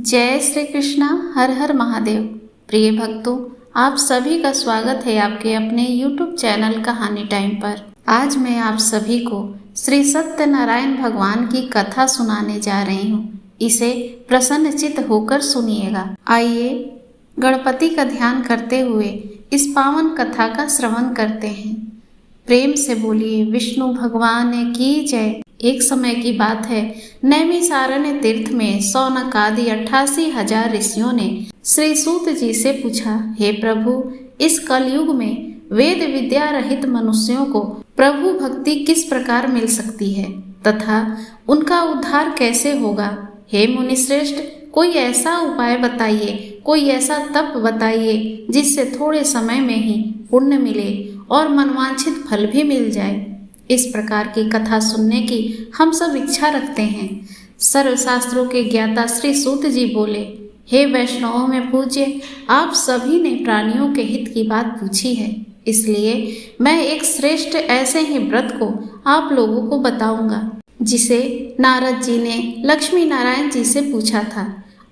जय श्री कृष्णा। हर हर महादेव। प्रिय भक्तों, आप सभी का स्वागत है आपके अपने YouTube चैनल कहानी टाइम पर। आज मैं आप सभी को श्री सत्यनारायण भगवान की कथा सुनाने जा रही हूँ। इसे प्रसन्नचित्त होकर सुनिएगा। आइए गणपति का ध्यान करते हुए इस पावन कथा का श्रवण करते हैं। प्रेम से बोलिए विष्णु भगवान की जय। एक समय की बात है, नैमिषारण्य तीर्थ में शौनक आदि 88,000 ऋषियों ने श्री सूत जी से पूछा, हे प्रभु, इस कलयुग में वेद विद्या रहित मनुष्यों को प्रभु भक्ति किस प्रकार मिल सकती है तथा उनका उद्धार कैसे होगा। हे मुनिश्रेष्ठ, कोई ऐसा उपाय बताइए, कोई ऐसा तप बताइए जिससे थोड़े समय में ही पुण्य मिले और मनवांछित फल भी मिल जाए। इस प्रकार की कथा सुनने की हम सब इच्छा रखते हैं। सर्वशास्त्रों के ज्ञाता श्री सूत जी बोले, हे वैष्णवों में पूज्य, आप सभी ने प्राणियों के हित की बात पूछी है, इसलिए मैं एक श्रेष्ठ ऐसे ही व्रत को आप लोगों को बताऊंगा जिसे नारद जी ने लक्ष्मी नारायण जी से पूछा था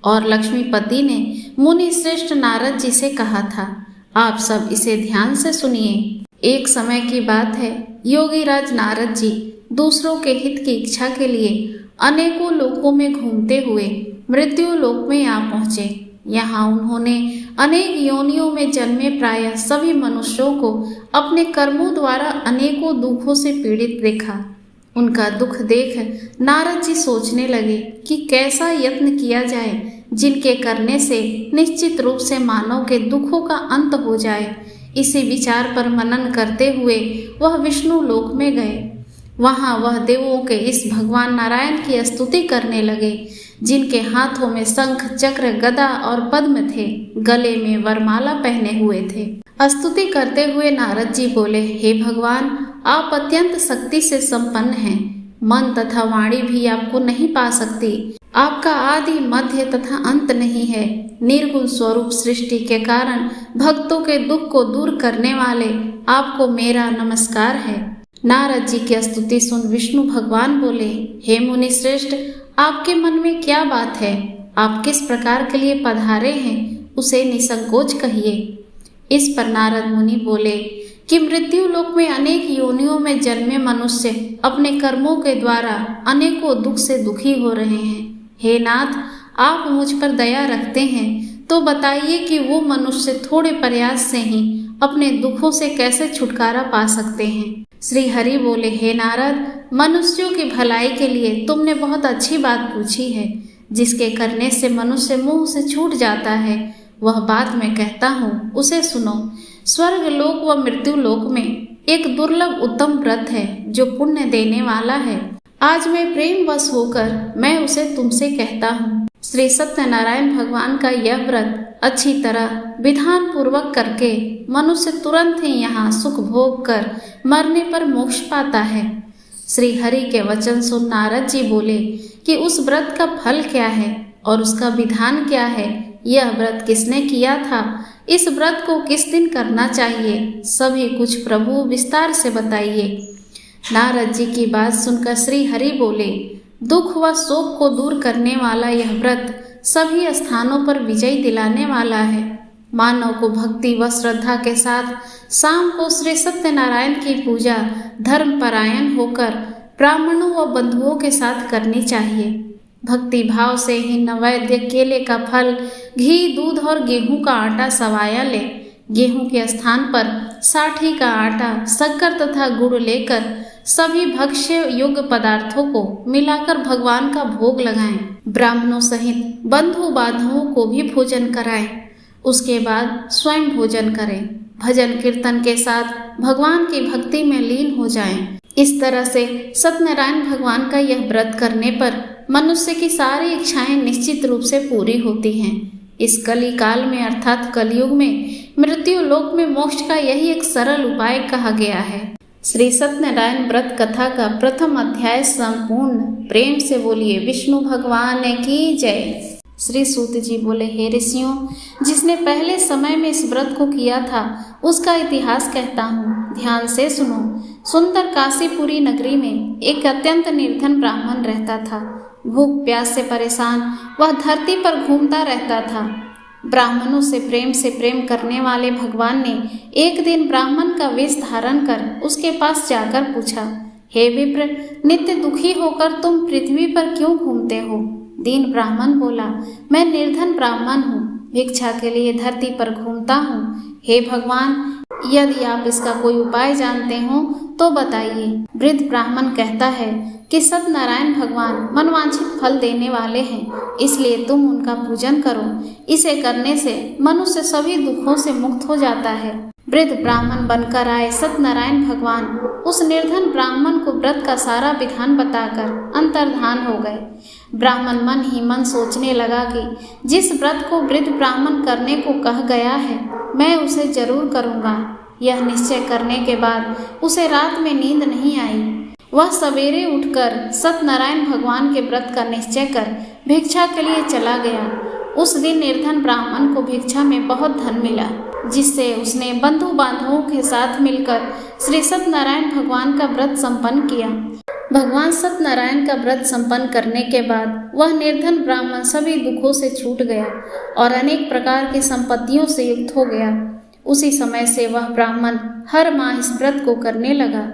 और लक्ष्मीपति ने मुनि श्रेष्ठ नारद जी से कहा था। आप सब इसे ध्यान से सुनिए। एक समय की बात है, योगी राज नारद जी दूसरों के हित की इच्छा के लिए अनेकों लोकों में घूमते हुए मृत्यु लोक में आ पहुँचे। यहाँ उन्होंने अनेक योनियों में जन्मे प्रायः सभी मनुष्यों को अपने कर्मों द्वारा अनेकों दुखों से पीड़ित देखा। उनका दुख देख नारद जी सोचने लगे कि कैसा यत्न किया जाए जिनके करने से निश्चित रूप से मानव के दुखों का अंत हो जाए। इसी विचार पर मनन करते हुए वह विष्णु लोक में गए। वहां वह देवों के इस भगवान नारायण की स्तुति करने लगे, जिनके हाथों में शंख चक्र गदा और पद्म थे, गले में वरमाला पहने हुए थे। स्तुति करते हुए नारद जी बोले, हे भगवान, आप अत्यंत शक्ति से संपन्न हैं। मन तथा वाणी भी आपको नहीं पा सकती। आपका आदि मध्य तथा अंत नहीं है। निर्गुण स्वरूप सृष्टि के कारण भक्तों के दुख को दूर करने वाले आपको मेरा नमस्कार है। नारद जी की स्तुति सुन विष्णु भगवान बोले, हे मुनि श्रेष्ठ, आपके मन में क्या बात है? आप किस प्रकार के लिए पधारे हैं, उसे निसंकोच कहिए। इस पर नारद मुनि बोले कि मृत्यु लोक में अनेक योनियों में जन्मे मनुष्य अपने कर्मों के द्वारा अनेकों दुख से दुखी हो रहे हैं। हे नाथ, आप मुझ पर दया रखते हैं तो बताइए कि वो मनुष्य थोड़े प्रयास से ही अपने दुखों से कैसे छुटकारा पा सकते हैं। श्री हरि बोले, हे नारद, मनुष्यों की भलाई के लिए तुमने बहुत अच्छी बात पूछी है। जिसके करने से मनुष्य मुंह से छूट जाता है, वह बात मैं कहता हूँ, उसे सुनो। स्वर्ग लोक व मृत्यु लोक में एक दुर्लभ उत्तम व्रत है जो पुण्य देने वाला है। आज मैं प्रेम वश होकर मैं उसे तुमसे कहता हूँ। श्री सत्यनारायण भगवान का यह व्रत अच्छी तरह विधान पूर्वक करके मनुष्य तुरंत ही यहाँ सुख भोग कर मरने पर मोक्ष पाता है। श्री हरि के वचन सुन नारद जी बोले कि उस व्रत का फल क्या है और उसका विधान क्या है, यह व्रत किसने किया था, इस व्रत को किस दिन करना चाहिए, सभी कुछ प्रभु विस्तार से बताइए। नारद जी की बात सुनकर श्री हरि बोले, दुख व शोक को दूर करने वाला यह व्रत सभी स्थानों पर विजय दिलाने वाला है। मानव को भक्ति व श्रद्धा के साथ शाम को श्री सत्यनारायण की पूजा धर्मपरायण होकर ब्राह्मणों व बंधुओं के साथ करनी चाहिए। भक्ति भाव से ही नैवेद्य केले का फल, घी, दूध और गेहूं का आटा सवाया ले। गेहूं के स्थान पर साठी का आटा, शक्कर तथा गुड़ लेकर सभी भक्ष्य योग्य पदार्थों को मिलाकर भगवान का भोग लगाएं। ब्राह्मणों सहित बंधु बांधवों को भी भोजन कराएं। उसके बाद स्वयं भोजन करें। भजन कीर्तन के साथ भगवान की भक्ति में लीन हो जाएं। इस तरह से सत्यनारायण भगवान का यह व्रत करने पर मनुष्य की सारी इच्छाएं निश्चित रूप से पूरी होती हैं। इस कली काल में अर्थात कलयुग में मृत्यु लोक में मोक्ष का यही एक सरल उपाय कहा गया है। श्री सत्यनारायण व्रत कथा का प्रथम अध्याय संपूर्ण। प्रेम से बोलिए विष्णु भगवान की जय। श्री सूत जी बोले, हे ऋषियों, जिसने पहले समय में इस व्रत को किया था उसका इतिहास कहता हूँ, ध्यान से सुनो। सुंदर काशीपुरी नगरी में एक अत्यंत निर्धन ब्राह्मण रहता था। भूख प्यास से परेशान वह धरती पर घूमता रहता था। ब्राह्मणों से प्रेम करने वाले भगवान ने एक दिन ब्राह्मण का वेश धारण कर उसके पास जाकर पूछा, हे विप्र, नित्य दुखी होकर तुम पृथ्वी पर क्यों घूमते हो? दीन ब्राह्मण बोला, मैं निर्धन ब्राह्मण हूँ, भिक्षा के लिए धरती पर घूमता हूँ। हे भगवान, यदि आप इसका कोई उपाय जानते हो तो बताइए। वृद्ध ब्राह्मण कहता है कि सत्यनारायण भगवान मनवांछित फल देने वाले हैं, इसलिए तुम उनका पूजन करो। इसे करने से मनुष्य सभी दुखों से मुक्त हो जाता है। वृद्ध ब्राह्मण बनकर आए सत्यनारायण भगवान उस निर्धन ब्राह्मण को व्रत का सारा विधान बताकर अंतर्धान हो गए। ब्राह्मण मन ही मन सोचने लगा कि जिस व्रत को वृद्ध ब्राह्मण करने को कह गया है, मैं उसे जरूर करूँगा। यह निश्चय करने के बाद उसे रात में नींद नहीं आई। वह सवेरे उठकर सत्यनारायण भगवान के व्रत का निश्चय कर भिक्षा के लिए चला गया। उस दिन निर्धन ब्राह्मण को भिक्षा में बहुत धन मिला, जिससे उसने बंधु बांधवों के साथ मिलकर श्री सत्यनारायण भगवान का व्रत संपन्न किया। भगवान सत्यनारायण का व्रत संपन्न करने के बाद वह निर्धन ब्राह्मण सभी दुखों से छूट गया और अनेक प्रकार की संपत्तियों से युक्त हो गया। उसी समय से वह ब्राह्मण हर माह इस व्रत को करने लगा।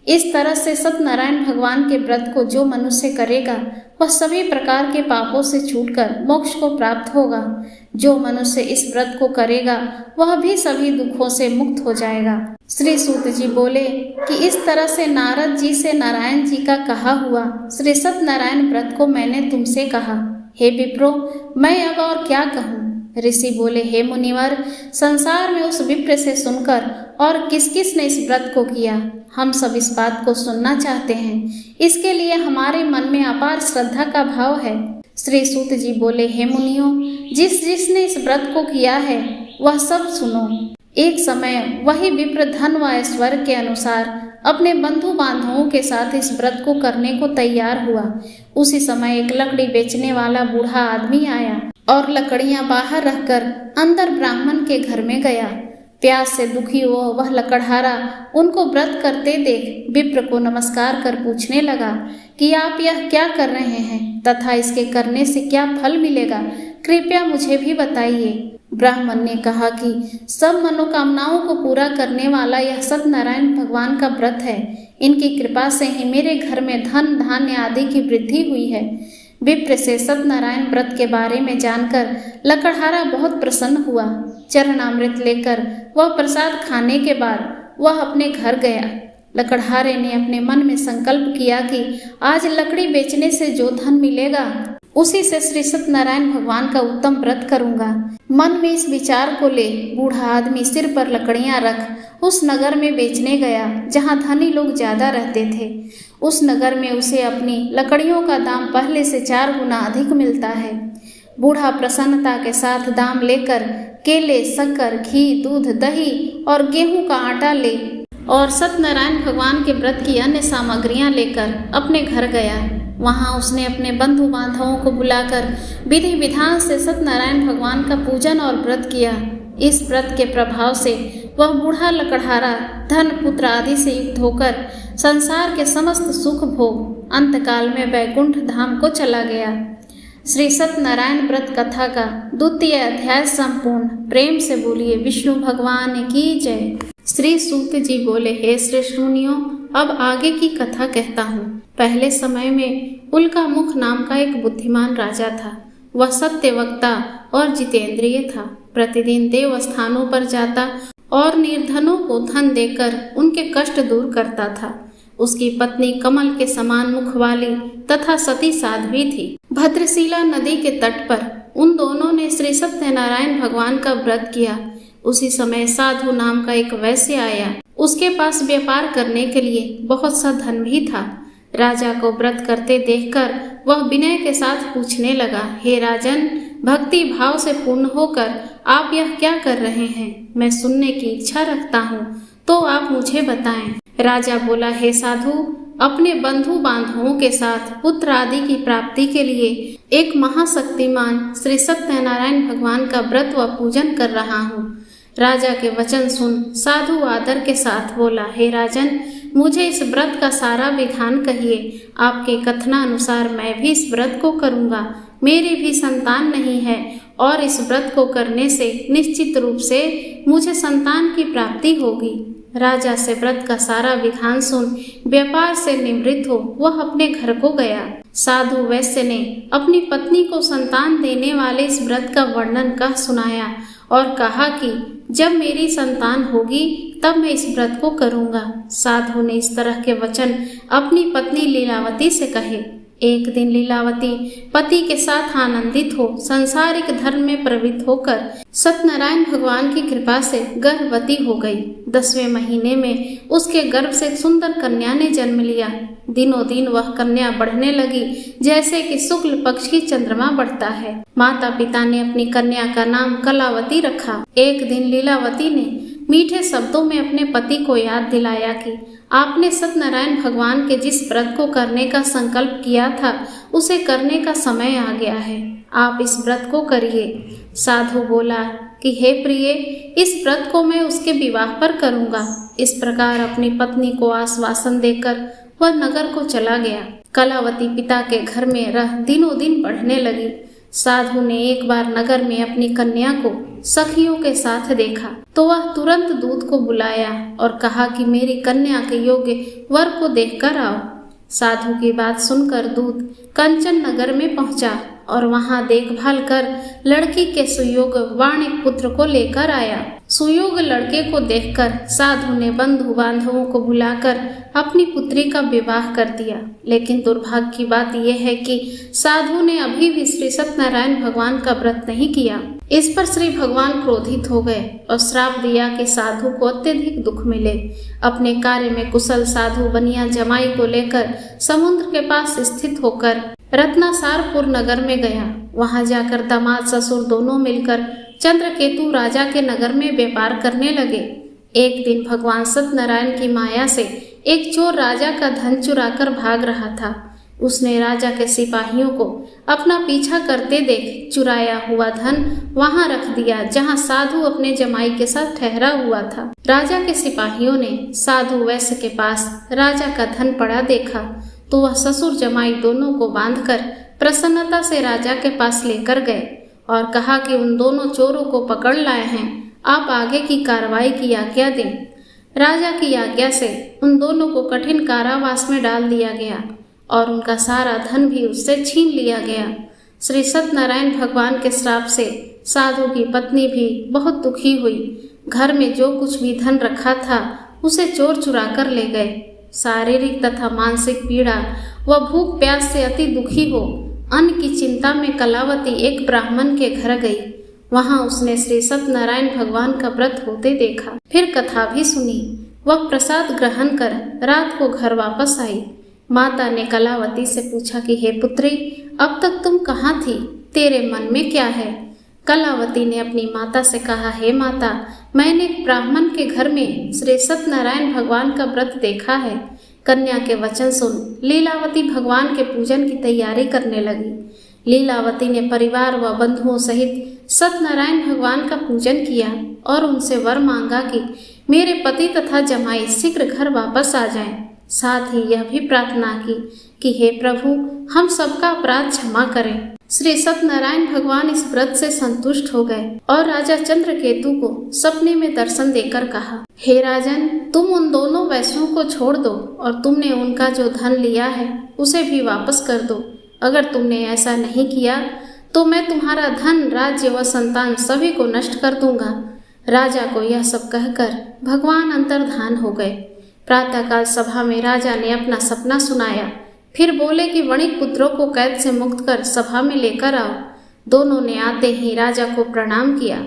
इस तरह से सत्यनारायण भगवान के व्रत को जो मनुष्य करेगा वह सभी प्रकार के पापों से छूटकर मोक्ष को प्राप्त होगा। जो मनुष्य इस व्रत को करेगा वह भी सभी दुखों से मुक्त हो जाएगा। श्री सूत जी बोले कि इस तरह से नारद जी से नारायण जी का कहा हुआ श्री सत्यनारायण व्रत को मैंने तुमसे कहा। हे विप्रो, मैं अब और क्या कहूँ? ऋषि बोले, हे मुनिवर, संसार में उस विप्र से सुनकर और किस किस ने इस व्रत को किया, हम सब इस बात को सुनना चाहते हैं। इसके लिए हमारे मन में अपार श्रद्धा का भाव है। श्री सूत जी बोले, हे मुनियों, जिसने इस व्रत को किया है वह सब सुनो। एक समय वही विप्र धन व ऐश्वर्य के अनुसार अपने बंधु बांधवों के साथ इस व्रत को करने को तैयार हुआ। उसी समय एक लकड़ी बेचने वाला बूढ़ा आदमी आया और लकड़ियां बाहर रखकर अंदर ब्राह्मण के घर में गया। प्यास से दुखी हो वह लकड़हारा उनको व्रत करते देख विप्र को नमस्कार कर पूछने लगा कि आप यह क्या कर रहे हैं तथा इसके करने से क्या फल मिलेगा, कृपया मुझे भी बताइए। ब्राह्मण ने कहा कि सब मनोकामनाओं को पूरा करने वाला यह सत्यनारायण भगवान का व्रत है। इनकी कृपा से ही मेरे घर में धन धान्य आदि की वृद्धि हुई है। विप्र से सत्यनारायण व्रत के बारे में जानकर लकड़हारा बहुत प्रसन्न हुआ। चरणामृत लेकर वह प्रसाद खाने के बाद वह अपने घर गया। लकड़हारे ने अपने मन में संकल्प किया कि आज लकड़ी बेचने से जो धन मिलेगा उसी से श्री सत्यनारायण भगवान का उत्तम व्रत करूंगा। मन में इस विचार को ले बूढ़ा आदमी सिर पर लकड़ियां रख उस नगर में बेचने गया जहां धनी लोग ज्यादा रहते थे। उस नगर में उसे अपनी लकड़ियों का दाम पहले से 4 गुना अधिक मिलता है। बूढ़ा प्रसन्नता के साथ दाम लेकर केले, शक्कर, घी, दूध, दही और गेहूं का आटा ले और सत्यनारायण भगवान के व्रत की अन्य सामग्रियां लेकर अपने घर गया। वहां उसने अपने बंधु बांधवों को बुलाकर विधि विधान से सत्यनारायण भगवान का पूजन और व्रत किया। इस व्रत के प्रभाव से वह बूढ़ा लकड़हारा धन पुत्र आदि से युक्त होकर संसार के समस्त सुख भोग अंतकाल में वैकुंठ धाम को चला गया। श्री सत्यनारायण व्रत कथा का 2वां अध्याय संपूर्ण। प्रेम से बोलिए विष्णु भगवान की जय। श्री सूत जी बोले, हे श्रेष्ठ मुनियों, अब आगे की कथा कहता हूँ। पहले समय में उल्का मुख नाम का एक बुद्धिमान राजा था। वह सत्य वक्ता और जितेंद्रिय था। प्रतिदिन देव स्थानों पर जाता और निर्धनों को धन देकर उनके कष्ट दूर करता था। उसकी पत्नी कमल के समान मुख वाली तथा सती साध्वी थी। भद्रशिला नदी के तट पर उन दोनों ने श्री सत्यनारायण भगवान का व्रत किया। उसी समय साधु नाम का एक वैश्य आया। उसके पास व्यापार करने के लिए बहुत सा धन भी था। राजा को व्रत करते देखकर वह विनय के साथ पूछने लगा, हे राजन, भक्ति भाव से पूर्ण होकर आप यह क्या कर रहे हैं? मैं सुनने की इच्छा रखता हूँ, तो आप मुझे बताएं। राजा बोला, हे साधु, अपने बंधु बांधवों के साथ पुत्र आदि की प्राप्ति के लिए एक महाशक्तिमान श्री सत्यनारायण भगवान का व्रत व पूजन कर रहा हूँ। राजा के वचन सुन साधु आदर के साथ बोला, हे राजन, मुझे इस व्रत का सारा विधान कहिए। आपके कथनानुसार मैं भी इस व्रत को करूँगा। मेरी भी संतान नहीं है और इस व्रत को करने से निश्चित रूप से मुझे संतान की प्राप्ति होगी। राजा से व्रत का सारा विधान सुन व्यापार से निवृत्त हो वह अपने घर को गया। साधु वैश्य ने अपनी पत्नी को संतान देने वाले इस व्रत का वर्णन कह सुनाया और कहा कि जब मेरी संतान होगी तब मैं इस व्रत को करूँगा। साधु ने इस तरह के वचन अपनी पत्नी लीलावती से कहे। एक दिन लीलावती पति के साथ आनंदित हो सांसारिक धर्म में प्रवृत्त होकर सत्यनारायण भगवान की कृपा से गर्भवती हो गई। 10वें महीने में उसके गर्भ से सुंदर कन्या ने जन्म लिया। दिनों दिन वह कन्या बढ़ने लगी जैसे कि शुक्ल पक्ष की चंद्रमा बढ़ता है। माता पिता ने अपनी कन्या का नाम कलावती रखा। एक दिन लीलावती ने मीठे शब्दों में अपने पति को याद दिलाया कि आपने सत्यनारायण भगवान के जिस व्रत को करने का संकल्प किया था उसे करने का समय आ गया है। आप इस व्रत को करिए। साधु बोला कि हे प्रिय, इस व्रत को मैं उसके विवाह पर करूँगा। इस प्रकार अपनी पत्नी को आश्वासन देकर वह नगर को चला गया। कलावती पिता के घर में रह दिनों दिन बढ़ने लगी। साधु ने एक बार नगर में अपनी कन्या को सखियों के साथ देखा तो वह तुरंत दूत को बुलाया और कहा कि मेरी कन्या के योग्य वर को देखकर आओ। साधु की बात सुनकर दूत कंचन नगर में पहुंचा और वहां देखभाल कर लड़की के सुयोग वाणिक पुत्र को लेकर आया। सुयोग लड़के को देखकर साधु ने बंधु बांधवों को बुलाकर अपनी पुत्री का विवाह कर दिया। लेकिन दुर्भाग्य की बात यह है कि साधु ने अभी भी श्री सत्यनारायण भगवान का व्रत नहीं किया। इस पर श्री भगवान क्रोधित हो गए और श्राप दिया कि साधु को अत्यधिक दुख मिले। अपने कार्य में कुशल साधु बनिया जमाई को लेकर समुद्र के पास स्थित होकर रत्नासारपुर नगर में गया। वहां जाकर दामाद ससुर दोनों मिलकर चंद्रकेतु राजा के नगर में व्यापार करने लगे। एक दिन भगवान सत्यनारायण की माया से एक चोर राजा का धन चुराकर भाग रहा था। उसने राजा के सिपाहियों को अपना पीछा करते देख चुराया हुआ धन वहां रख दिया जहां साधु अपने जमाई के साथ ठहरा हुआ था। राजा के सिपाहियों ने साधु वैश्य के पास राजा का धन पड़ा देखा तो वह ससुर जमाई दोनों को बांधकर प्रसन्नता से राजा के पास लेकर गए और कहा कि उन दोनों चोरों को पकड़ लाए हैं, आप आगे की कार्रवाई की आज्ञा दें। राजा की आज्ञा से उन दोनों को कठिन कारावास में डाल दिया गया और उनका सारा धन भी उससे छीन लिया गया। श्री सत्यनारायण भगवान के श्राप से साधु की पत्नी भी बहुत दुखी हुई। घर में जो कुछ भी धन रखा था उसे चोर चुरा कर ले गए। शारीरिक तथा मानसिक पीड़ा व भूख प्यास से अति दुखी हो अन्न की चिंता में कलावती एक ब्राह्मण के घर गई। वहां उसने श्री सत्यनारायण भगवान का व्रत होते देखा। फिर कथा भी सुनी। वह प्रसाद ग्रहण कर रात को घर वापस आई। माता ने कलावती से पूछा कि हे पुत्री, अब तक तुम कहाँ थी? तेरे मन में क्या है? कलावती ने अपनी माता से कहा, हे माता, मैंने एक ब्राह्मण के घर में श्री सत्यनारायण भगवान का व्रत देखा है। कन्या के वचन सुन लीलावती भगवान के पूजन की तैयारी करने लगी। लीलावती ने परिवार व बंधुओं सहित सत्यनारायण भगवान का पूजन किया और उनसे वर मांगा कि मेरे पति तथा जमाई शीघ्र घर वापस आ जाएं। साथ ही यह भी प्रार्थना की कि हे प्रभु, हम सबका अपराध क्षमा करें। श्री सत्यनारायण भगवान इस व्रत से संतुष्ट हो गए और राजा चंद्रकेतु को सपने में दर्शन देकर कहा, हे राजन, तुम उन दोनों वैश्यों को छोड़ दो और तुमने उनका जो धन लिया है उसे भी वापस कर दो। अगर तुमने ऐसा नहीं किया तो मैं तुम्हारा धन, राज्य व संतान सभी को नष्ट कर दूंगा। राजा को यह सब कहकर भगवान अंतर्धान हो गए। प्रातःकाल सभा में राजा ने अपना सपना सुनाया। फिर बोले कि वणिक पुत्रों को कैद से मुक्त कर सभा में लेकर आओ। दोनों ने आते ही राजा को प्रणाम किया।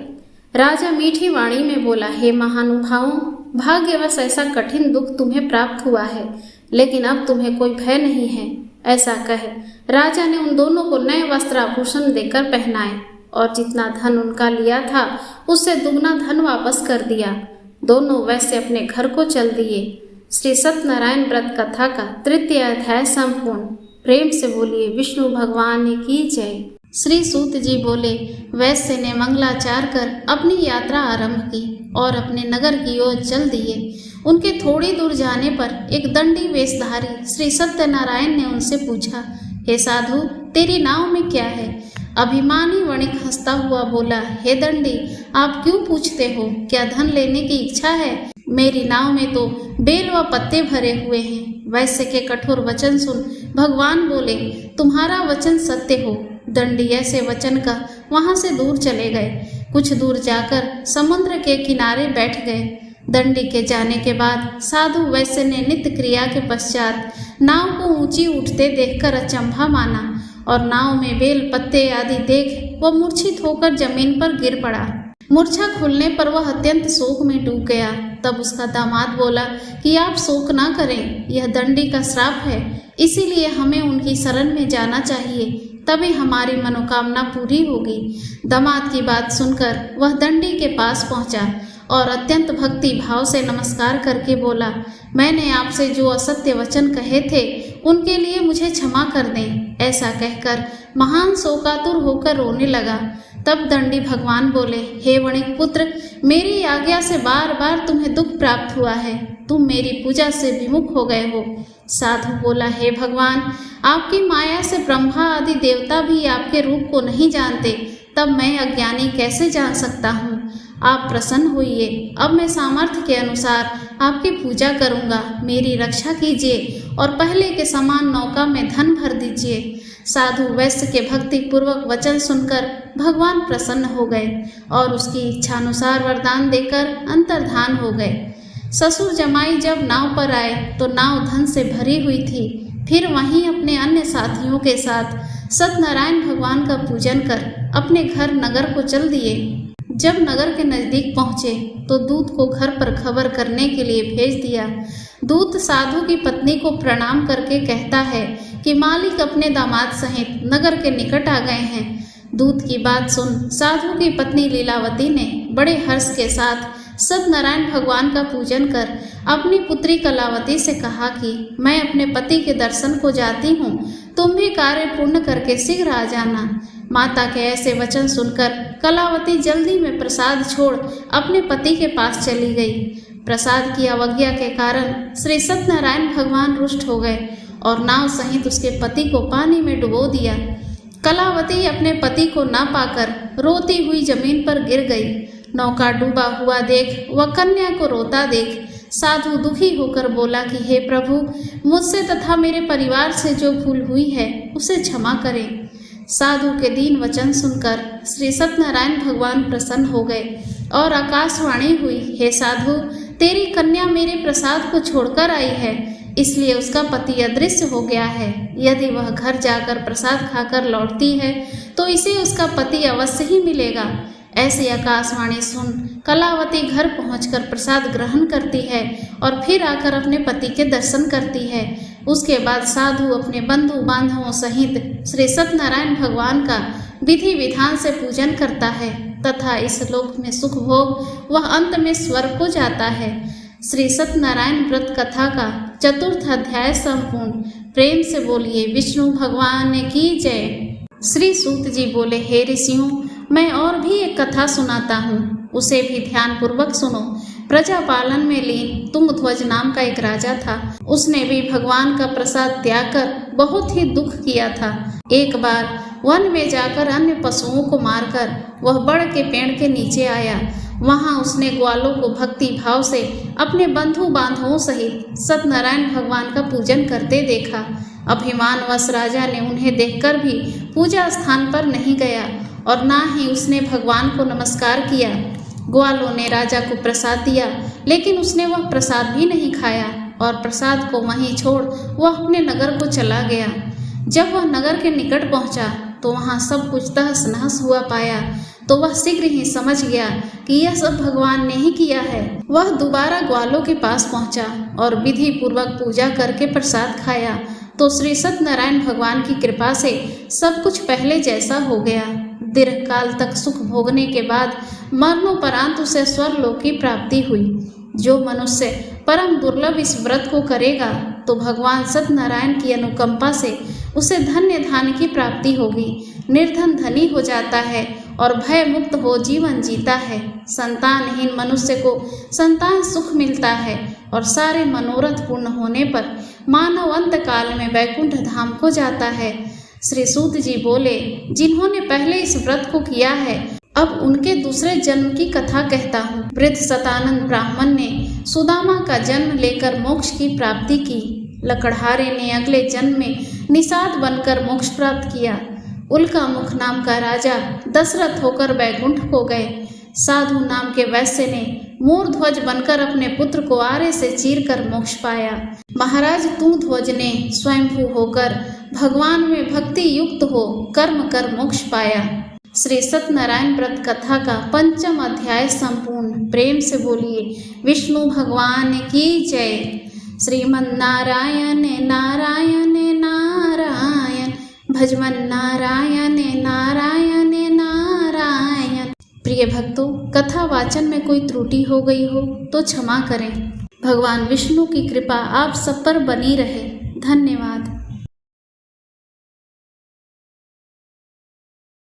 राजा मीठी वाणी में बोला, हे महानुभावों, भाग्यवश ऐसा कठिन दुख तुम्हें प्राप्त हुआ है, लेकिन अब तुम्हें कोई भय नहीं है। ऐसा कह राजा ने उन दोनों को नए वस्त्र आभूषण देकर पहनाए और जितना धन उनका लिया था उससे दुगना धन वापस कर दिया। दोनों वैसे अपने घर को चल दिए। श्री सत्यनारायण व्रत कथा का 3य अध्याय संपूर्ण। प्रेम से बोलिए विष्णु भगवान की जय। श्री सूत जी बोले, वैश्य ने मंगलाचार कर अपनी यात्रा आरंभ की और अपने नगर की ओर चल दिए। उनके थोड़ी दूर जाने पर एक दंडी वेशधारी श्री सत्यनारायण ने उनसे पूछा, हे साधु, तेरी नाव में क्या है? अभिमानी वणिक हंसता हुआ बोला, हे दंडी, आप क्यों पूछते हो? क्या धन लेने की इच्छा है? मेरी नाव में तो बेल व पत्ते भरे हुए हैं। वैश्य के कठोर वचन सुन भगवान बोले, तुम्हारा वचन सत्य हो। दंडी ऐसे वचन का वहां से दूर चले गए। कुछ दूर जाकर समुद्र के किनारे बैठ गए। दंडी के जाने के बाद साधु वैश्य ने नित्य क्रिया के पश्चात नाव को ऊंची उठते देखकर अचंभा माना और नाव में बेल पत्ते आदि देख वह मूर्छित होकर जमीन पर गिर पड़ा। मूर्छा खुलने पर वह अत्यंत शोक में डूब गया। तब उसका दामाद बोला कि आप शोक ना करें, यह दंडी का श्राप है, इसीलिए हमें उनकी शरण में जाना चाहिए, तभी हमारी मनोकामना पूरी होगी। दामाद की बात सुनकर वह दंडी के पास पहुंचा और अत्यंत भक्ति भाव से नमस्कार करके बोला, मैंने आपसे जो असत्य वचन कहे थे उनके लिए मुझे क्षमा कर दें। ऐसा कहकर महान शोकातुर होकर रोने लगा। तब दंडी भगवान बोले, हे वणिक पुत्र, मेरी आज्ञा से बार बार तुम्हें दुख प्राप्त हुआ है, तुम मेरी पूजा से विमुख हो गए हो। साधु बोला, हे भगवान, आपकी माया से ब्रह्मा आदि देवता भी आपके रूप को नहीं जानते, तब मैं अज्ञानी कैसे जान सकता हूँ? आप प्रसन्न होइए, अब मैं सामर्थ्य के अनुसार आपकी पूजा करूँगा, मेरी रक्षा कीजिए और पहले के समान नौका में धन भर दीजिए। साधु वैश्य के भक्ति पूर्वक वचन सुनकर भगवान प्रसन्न हो गए और उसकी इच्छानुसार वरदान देकर अंतर्धान हो गए। ससुर जमाई जब नाव पर आए तो नाव धन से भरी हुई थी। फिर वहीं अपने अन्य साथियों के साथ सत्यनारायण भगवान का पूजन कर अपने घर नगर को चल दिए। जब नगर के नजदीक पहुंचे तो दूत को घर पर खबर करने के लिए भेज दिया। दूत साधु की पत्नी को प्रणाम करके कहता है कि मालिक अपने दामाद सहित नगर के निकट आ गए हैं। दूत की बात सुन साधु की पत्नी लीलावती ने बड़े हर्ष के साथ सत्यनारायण भगवान का पूजन कर अपनी पुत्री कलावती से कहा कि मैं अपने पति के दर्शन को जाती हूँ, तुम भी कार्य पूर्ण करके शीघ्र आ जाना। माता के ऐसे वचन सुनकर कलावती जल्दी में प्रसाद छोड़ अपने पति के पास चली गई। प्रसाद की अवज्ञा के कारण श्री सत्यनारायण भगवान रुष्ट हो गए और नाव सहित उसके पति को पानी में डुबो दिया। कलावती अपने पति को ना पाकर रोती हुई जमीन पर गिर गई। नौका डूबा हुआ देख वह कन्या को रोता देख साधु दुखी होकर बोला कि हे प्रभु, मुझसे तथा मेरे परिवार से जो भूल हुई है उसे क्षमा करें। साधु के दीन वचन सुनकर श्री सत्यनारायण भगवान प्रसन्न हो गए और आकाशवाणी हुई, हे साधु, तेरी कन्या मेरे प्रसाद को छोड़कर आई है, इसलिए उसका पति अदृश्य हो गया है। यदि वह घर जाकर प्रसाद खाकर लौटती है तो इसे उसका पति अवश्य ही मिलेगा। ऐसी आकाशवाणी सुन कलावती घर पहुंचकर प्रसाद ग्रहण करती है और फिर आकर अपने पति के दर्शन करती है। उसके बाद साधु अपने बंधु बांधवों सहित श्री सत्यनारायण भगवान का विधि विधान से पूजन करता है तथा इस लोक में सुख भोग वह अंत में स्वर्ग को जाता है। श्री सत्यनारायण व्रत कथा का 4th अध्याय संपूर्ण। प्रेम से बोलिए विष्णु भगवान की जय। श्री सूत जी बोले, हे ऋषियों, मैं और भी एक कथा सुनाता हूँ, उसे भी ध्यान पूर्वक सुनो। प्रजा पालन में लीन तुंगध्वज नाम का एक राजा था। उसने भी भगवान का प्रसाद त्याग कर बहुत ही दुख किया था। एक बार वन में जाकर अन्य पशुओं को मारकर वह बड़ के पेड़ के नीचे आया। वहां उसने ग्वालों को भक्ति भाव से अपने बंधु बांधवों सहित सत्यनारायण भगवान का पूजन करते देखा। अभिमानवश राजा ने उन्हें देखकर भी पूजा स्थान पर नहीं गया और ना ही उसने भगवान को नमस्कार किया। ग्वालों ने राजा को प्रसाद दिया, लेकिन उसने वह प्रसाद भी नहीं खाया और प्रसाद को वहीं छोड़ वह अपने नगर को चला गया। जब वह नगर के निकट पहुंचा तो वहां सब कुछ तहस नहस हुआ पाया तो वह शीघ्र ही समझ गया कि यह सब भगवान ने ही किया है। वह दोबारा ग्वालों के पास पहुंचा और विधि पूर्वक पूजा करके प्रसाद खाया तो श्री सत्यनारायण भगवान की कृपा से सब कुछ पहले जैसा हो गया। दीर्घ काल तक सुख भोगने के बाद मरणोपरांत उसे स्वर्गलोक की प्राप्ति हुई। जो मनुष्य परम दुर्लभ इस व्रत को करेगा तो भगवान सत्यनारायण की अनुकंपा से उसे धन्य धान की प्राप्ति होगी। निर्धन धनी हो जाता है और भय मुक्त हो जीवन जीता है। संतानहीन मनुष्य को संतान सुख मिलता है और सारे मनोरथ पूर्ण होने पर मानव अंत काल में वैकुंठ धाम को जाता है। श्री सूत जी बोले, जिन्होंने पहले इस व्रत को किया है, अब उनके दूसरे जन्म की कथा कहता हूँ। वृद्ध सतानंद ब्राह्मण ने सुदामा का जन्म लेकर मोक्ष की प्राप्ति की। लकड़हारे ने अगले जन्म में निषाद बनकर मोक्ष प्राप्त किया। उल्का मुख नाम का राजा दशरथ होकर वैकुंठ को गए। साधु नाम के वैश्य ने मोर ध्वज बनकर अपने पुत्र को आरे से चीर कर मोक्ष पाया। महाराज तू ध्वज ने स्वयंभू होकर भगवान में भक्ति युक्त हो कर्म कर मोक्ष पाया। श्री सत्यनारायण व्रत कथा का 5वां अध्याय संपूर्ण। प्रेम से बोलिए विष्णु भगवान की जय। श्रीमन्नारायण नारायण नारायण, भजमन नारायण नारायण नारायण। प्रिय भक्तों, कथा वाचन में कोई त्रुटि हो गई हो तो क्षमा करें। भगवान विष्णु की कृपा आप सब पर बनी रहे। धन्यवाद।